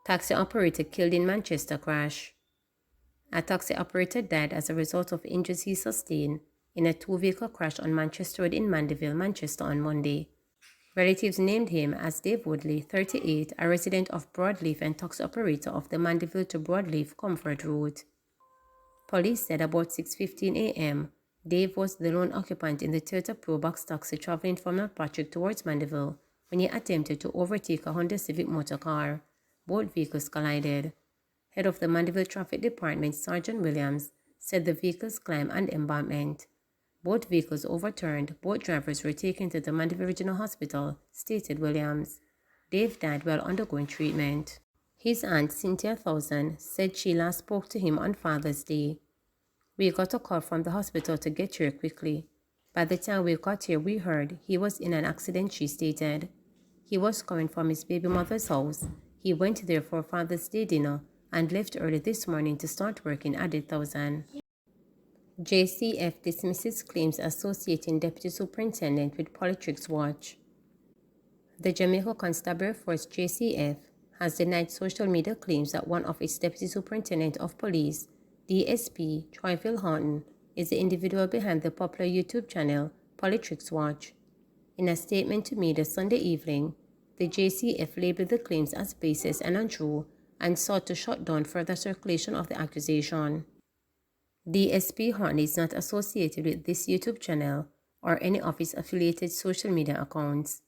Taxi operator killed in Manchester crash. A taxi operator died as a result of injuries he sustained in a two-vehicle crash on Manchester Road in Mandeville, Manchester on Monday. Relatives named him as Dave Woodley, 38, a resident of Broadleaf and taxi operator of the Mandeville to Broadleaf Comfort route. Police said about 6:15 a.m., Dave was the lone occupant in the Toyota Probox taxi traveling from North Patrick towards Mandeville when he attempted to overtake a Honda Civic motor car. Both vehicles collided. Head of the Mandeville Traffic Department, Sergeant Williams, said the vehicles climbed an embankment. Both vehicles overturned. Both drivers were taken to the Mandeville Regional Hospital, stated Williams. Dave died while undergoing treatment. His aunt, Cynthia Thousand, said she last spoke to him on Father's Day. We got a call from the hospital to get here quickly. By the time we got here, we heard he was in an accident, she stated. He was coming from his baby mother's house. He went there for Father's Day dinner and left early this morning to start working, added Thousand. JCF dismisses claims associating Deputy Superintendent with Politics Watch. The Jamaica Constabulary Force JCF has denied social media claims that one of its Deputy Superintendent of Police, DSP Troyville Horton, is the individual behind the popular YouTube channel Politics Watch. In a statement to media Sunday evening, the JCF labeled the claims as baseless and untrue and sought to shut down further circulation of the accusation. DSP Horton is not associated with this YouTube channel or any of its affiliated social media accounts.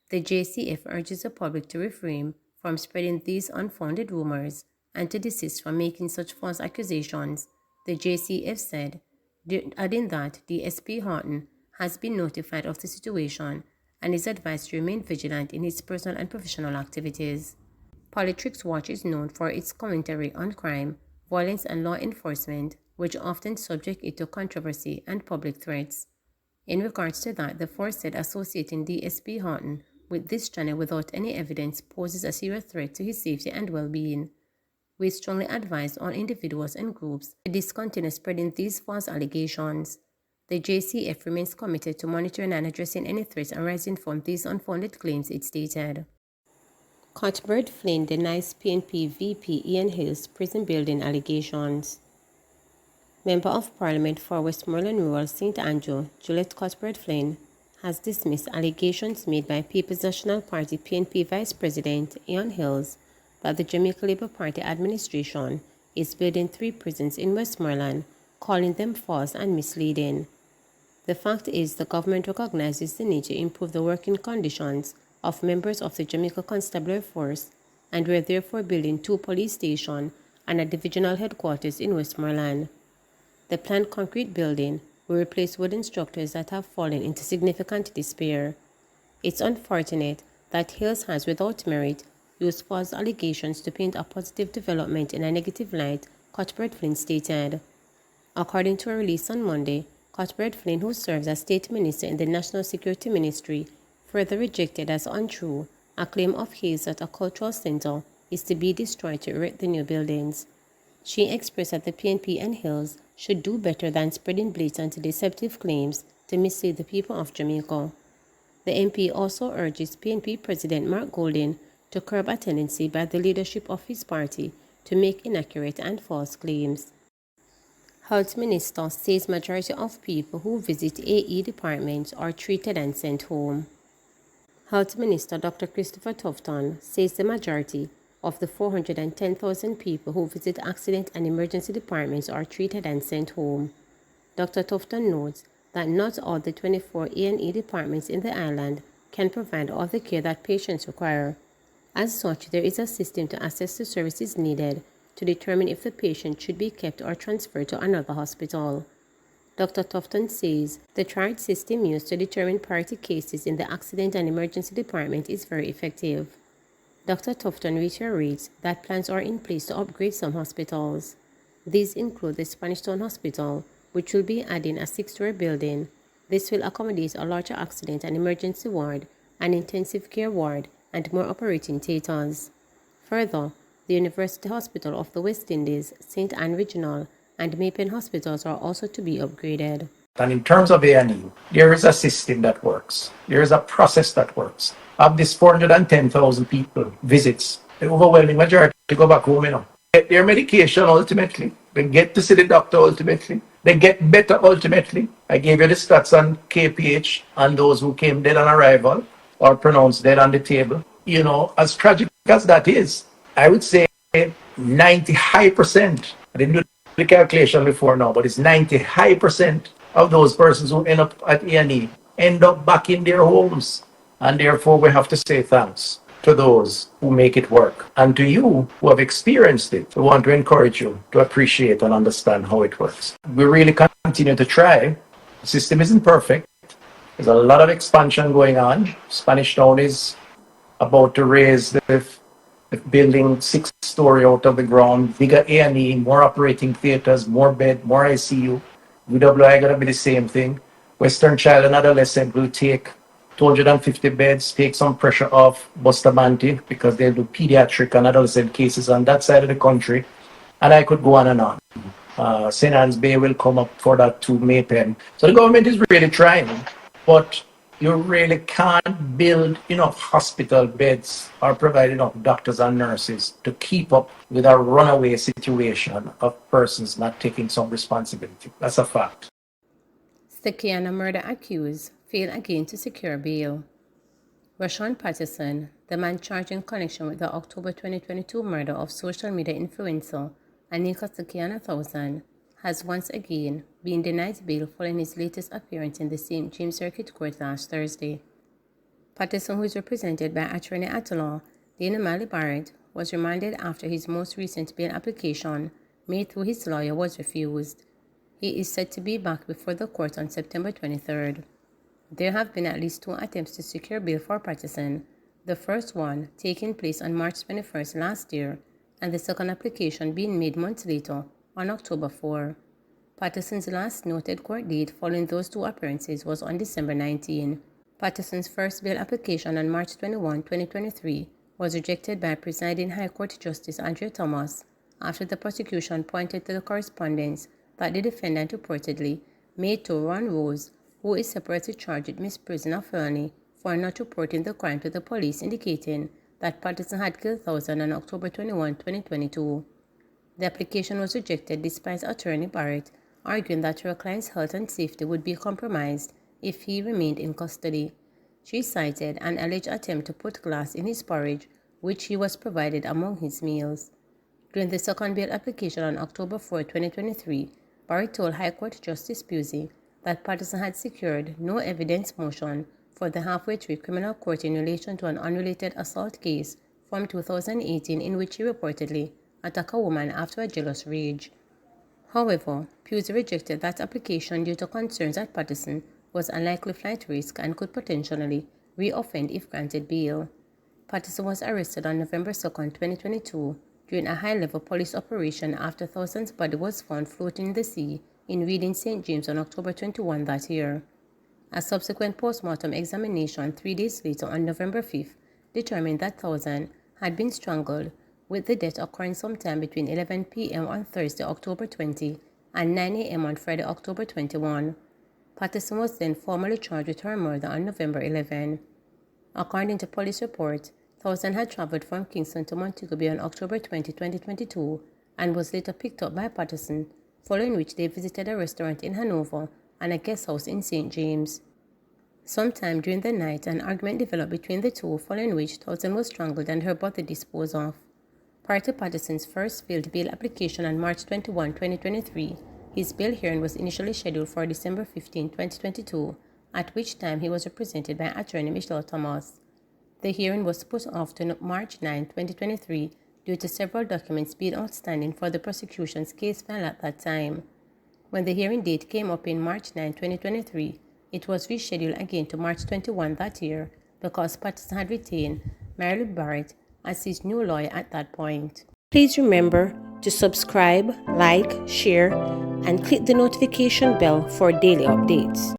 The JCF urges the public to refrain from spreading these unfounded rumors and to desist from making such false accusations, the JCF said, adding that DSP Horton has been notified of the situation and is advised to remain vigilant in his personal and professional activities. Politics Watch is known for its commentary on crime, violence and law enforcement, which often subject it to controversy and public threats. In regards to that, the force said associating DSP Horton with this channel without any evidence poses a serious threat to his safety and well-being. We strongly advise all individuals and groups to discontinue spreading these false allegations. The JCF remains committed to monitoring and addressing any threats arising from these unfounded claims, it stated. Cuthbert Flynn denies PNP VP Ian Hill's prison building allegations. Member of Parliament for Westmoreland Rural St. Andrew, Juliet Cuthbert Flynn, has dismissed allegations made by People's National Party PNP Vice President Ian Hills that the Jamaica Labour Party administration is building 3 prisons in Westmoreland, calling them false and misleading. The fact is the government recognizes the need to improve the working conditions of members of the Jamaica Constabulary Force, and we are therefore building 2 police stations and a divisional headquarters in Westmoreland. The planned concrete building will replace wooden structures that have fallen into significant despair. It's unfortunate that Hills has, without merit, used false allegations to paint a positive development in a negative light, Cuthbert Flynn stated. According to a release on Monday, Cuthbert Flynn, who serves as State Minister in the National Security Ministry, further rejected as untrue a claim of his that a cultural center is to be destroyed to erect the new buildings. She expressed that the PNP and Hills should do better than spreading blatant deceptive claims to mislead the people of Jamaica. The MP also urges PNP President Mark Golding to curb a tendency by the leadership of his party to make inaccurate and false claims. Health Minister says majority of people who visit AE departments are treated and sent home. Health Minister Dr. Christopher Tufton says the majority of the 410,000 people who visit accident and emergency departments are treated and sent home. Dr. Tufton notes that not all the 24 A&E departments in the island can provide all the care that patients require. As such, there is a system to assess the services needed to determine if the patient should be kept or transferred to another hospital. Dr. Tufton says the tried system used to determine priority cases in the accident and emergency department is very effective. Dr. Tufton reiterates that plans are in place to upgrade some hospitals. These include the Spanish Town Hospital, which will be adding a 6-story building. This will accommodate a larger accident and emergency ward, an intensive care ward, and more operating theaters. Further, the University Hospital of the West Indies, St. Anne Regional, and Mapen hospitals are also to be upgraded. And in terms of A&E, there is a system that works. There is a process that works. Of this 410,000 people visits, the overwhelming majority go back home, Get their medication ultimately. They get to see the doctor ultimately. They get better ultimately. I gave you the stats on KPH and those who came dead on arrival or pronounced dead on the table. As tragic as that is, I would say 90 high percent. I didn't do the calculation before now, but it's 90 high percent of those persons who end up at A&E end up back in their homes. And therefore, we have to say thanks to those who make it work. And to you who have experienced it, we want to encourage you to appreciate and understand how it works. We really continue to try. The system isn't perfect. There's a lot of expansion going on. Spanish Town is about to raise the building 6-story out of the ground, bigger A&E, more operating theaters, more bed, more ICU. UWI going to be the same thing. Western Child and Adolescent will take 250 beds, take some pressure off Bustamante because they do pediatric and adolescent cases on that side of the country. And I could go on and on. St. Anne's Bay will come up for that too, Maypen. So the government is really trying, but you really can't build enough hospital beds or provide enough doctors and nurses to keep up with a runaway situation of persons not taking some responsibility. That's a fact. Stakiana murder accused failed again to secure bail. Rashawn Patterson, the man charged in connection with the October 2022 murder of social media influencer Anika Stakiana 1000, has once again been denied bail following his latest appearance in the St. James Circuit Court last Thursday. Patterson, who is represented by attorney at law Dana Malley Barrett, was remanded after his most recent bail application, made through his lawyer, was refused. He is set to be back before the court on September 23rd. There have been at least 2 attempts to secure bail for Patterson, the first one taking place on March 21st last year, and the second application being made months later on October 4. Patterson's last noted court date following those 2 appearances was on December 19. Patterson's first bail application on March 21, 2023 was rejected by presiding High Court Justice Andrea Thomas after the prosecution pointed to the correspondence that the defendant reportedly made to Ron Rose, who is separately charged with misprision of felony for not reporting the crime to the police, indicating that Patterson had killed 1000 on October 21, 2022. The application was rejected despite attorney Barrett arguing that her client's health and safety would be compromised if he remained in custody. She cited an alleged attempt to put glass in his porridge, which he was provided among his meals. During the second bail application on October 4, 2023, Barrett told High Court Justice Pusey that Patterson had secured no evidence motion for the halfway tree criminal court in relation to an unrelated assault case from 2018 in which he reportedly attacked a woman after a jealous rage. However, Pusey rejected that application due to concerns that Patterson was a likely flight risk and could potentially re-offend if granted bail. Patterson was arrested on November 2, 2022 during a high-level police operation after Thousand's body was found floating in the sea in Reading, St. James on October 21 that year. A subsequent post-mortem examination 3 days later on November 5 determined that Thousand had been strangled, with the death occurring sometime between 11 p.m. on Thursday, October 20 and 9 a.m. on Friday, October 21. Patterson was then formally charged with her murder on November 11. According to police report, Thousand had traveled from Kingston to Montego Bay on October 20, 2022 and was later picked up by Patterson, following which they visited a restaurant in Hanover and a guest house in St. James. Sometime during the night, an argument developed between the two, following which Thousand was strangled and her body disposed of. Prior to Patterson's first failed bail application on March 21, 2023, his bail hearing was initially scheduled for December 15, 2022, at which time he was represented by attorney Michelle Thomas. The hearing was put off to March 9, 2023 due to several documents being outstanding for the prosecution's case file at that time. When the hearing date came up in March 9, 2023, it was rescheduled again to March 21 that year because Patterson had retained Mary Barrett as his new lawyer at that point. Please remember to subscribe, like, share, and click the notification bell for daily updates.